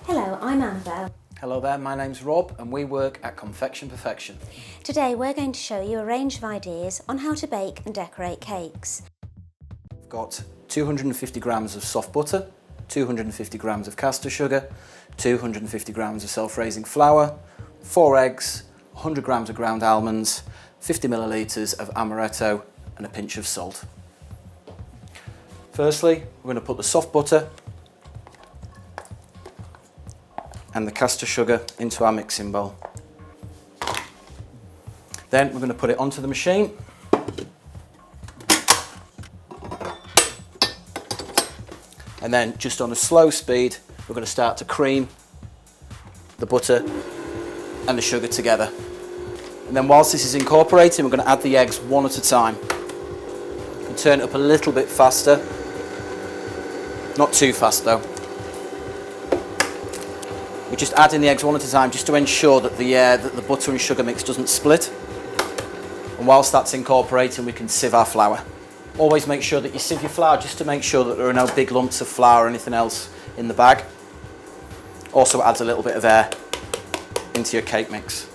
Hello, I'm Annabelle. Hello there, my name's Rob and we work at Confection Perfection. Today we're going to show you a range of ideas on how to bake and decorate cakes. We've got 250 grams of soft butter, 250 grams of caster sugar, 250 grams of self-raising flour, 4 eggs, 100 grams of ground almonds, 50 millilitres of Amaretto and a pinch of salt. Firstly, we're going to put the soft butter and the caster sugar into our mixing bowl. Then we're going to put it onto the machine. And then just on a slow speed, we're going to start to cream the butter and the sugar together. And then whilst this is incorporating, we're going to add the eggs one at a time. And turn it up a little bit faster. Not too fast though. We're just adding the eggs one at a time just to ensure that the butter and sugar mix doesn't split. And whilst that's incorporating, we can sieve our flour. Always make sure that you sieve your flour just to make sure that there are no big lumps of flour or anything else in the bag. Also adds a little bit of air into your cake mix.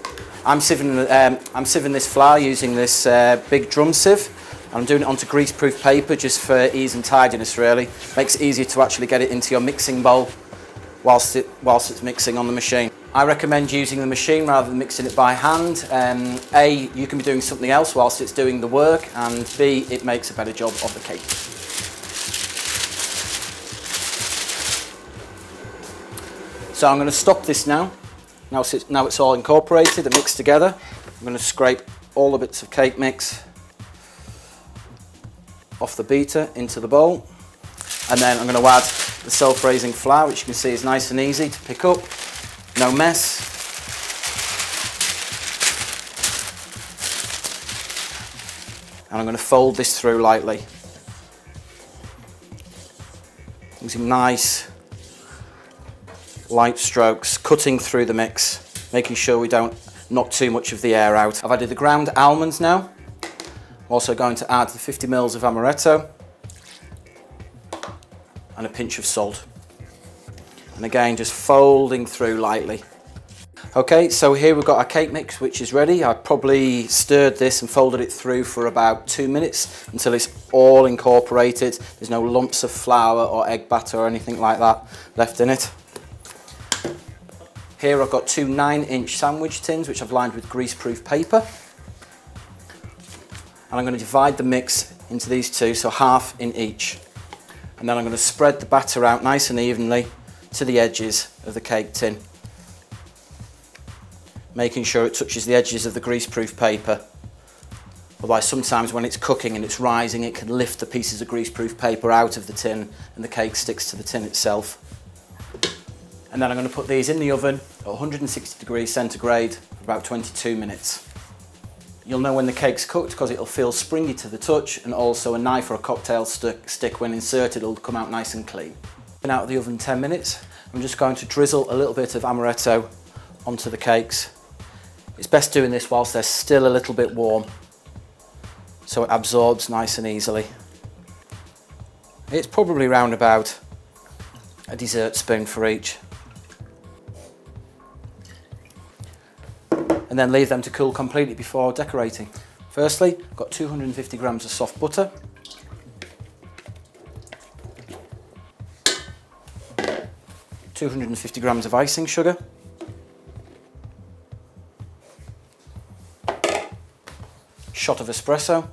I'm sieving this flour using this big drum sieve. I'm doing it onto greaseproof paper just for ease and tidiness really. Makes it easier to actually get it into your mixing bowl whilst it's mixing on the machine. I recommend using the machine rather than mixing it by hand. A, you can be doing something else whilst it's doing the work, and B, it makes a better job of the cake. So I'm going to stop this now. Now it's all incorporated and mixed together. I'm going to scrape all the bits of cake mix off the beater into the bowl. And then I'm going to add the self-raising flour, which you can see is nice and easy to pick up. No mess. And I'm going to fold this through lightly. Using nice light strokes, cutting through the mix, making sure we don't knock too much of the air out. I've added the ground almonds now. I'm also going to add the 50 ml of Amaretto and a pinch of salt. And again, just folding through lightly. Okay, so here we've got our cake mix, which is ready. I probably stirred this and folded it through for about 2 minutes until it's all incorporated. There's no lumps of flour or egg batter or anything like that left in it. Here I've got 2 9-inch sandwich tins, which I've lined with greaseproof paper. And I'm going to divide the mix into these two, so half in each. And then I'm going to spread the batter out nice and evenly to the edges of the cake tin, making sure it touches the edges of the greaseproof paper. Otherwise, sometimes when it's cooking and it's rising, it can lift the pieces of greaseproof paper out of the tin and the cake sticks to the tin itself. And then I'm going to put these in the oven at 160 degrees centigrade for about 22 minutes. You'll know when the cake's cooked because it'll feel springy to the touch, and also a knife or a cocktail stick when inserted will come out nice and clean. Been out of the oven 10 minutes. I'm just going to drizzle a little bit of Amaretto onto the cakes. It's best doing this whilst they're still a little bit warm, so it absorbs nice and easily. It's probably around about a dessert spoon for each. And then leave them to cool completely before decorating. Firstly, I've got 250 grams of soft butter. ,250 grams of icing sugar. Shot of espresso.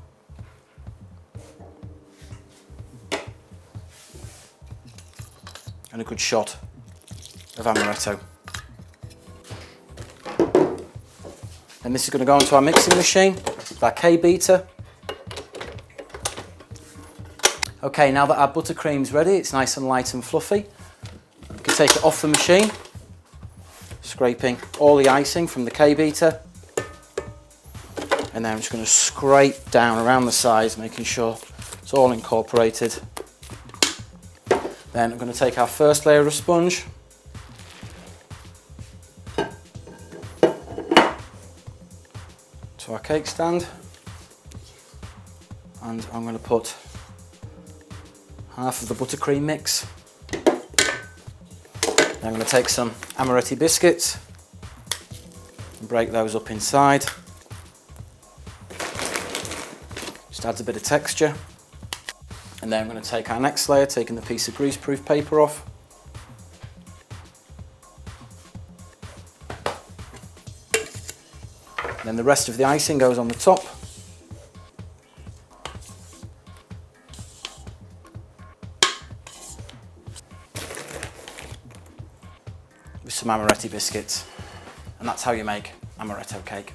And a good shot of Amaretto. And this is going to go into our mixing machine with our K-beater. Okay, now that our buttercream's ready, it's nice and light and fluffy. We can take it off the machine, scraping all the icing from the K-beater. And then I'm just going to scrape down around the sides, making sure it's all incorporated. Then I'm going to take our first layer of sponge, to our cake stand, and I'm going to put half of the buttercream mix I'm going to take some Amaretto biscuits and break those up inside. Just adds a bit of texture. And then I'm going to take our next layer, taking the piece of greaseproof paper off. Then the rest of the icing goes on the top. With some Amaretto biscuits. And that's how you make Amaretto cake.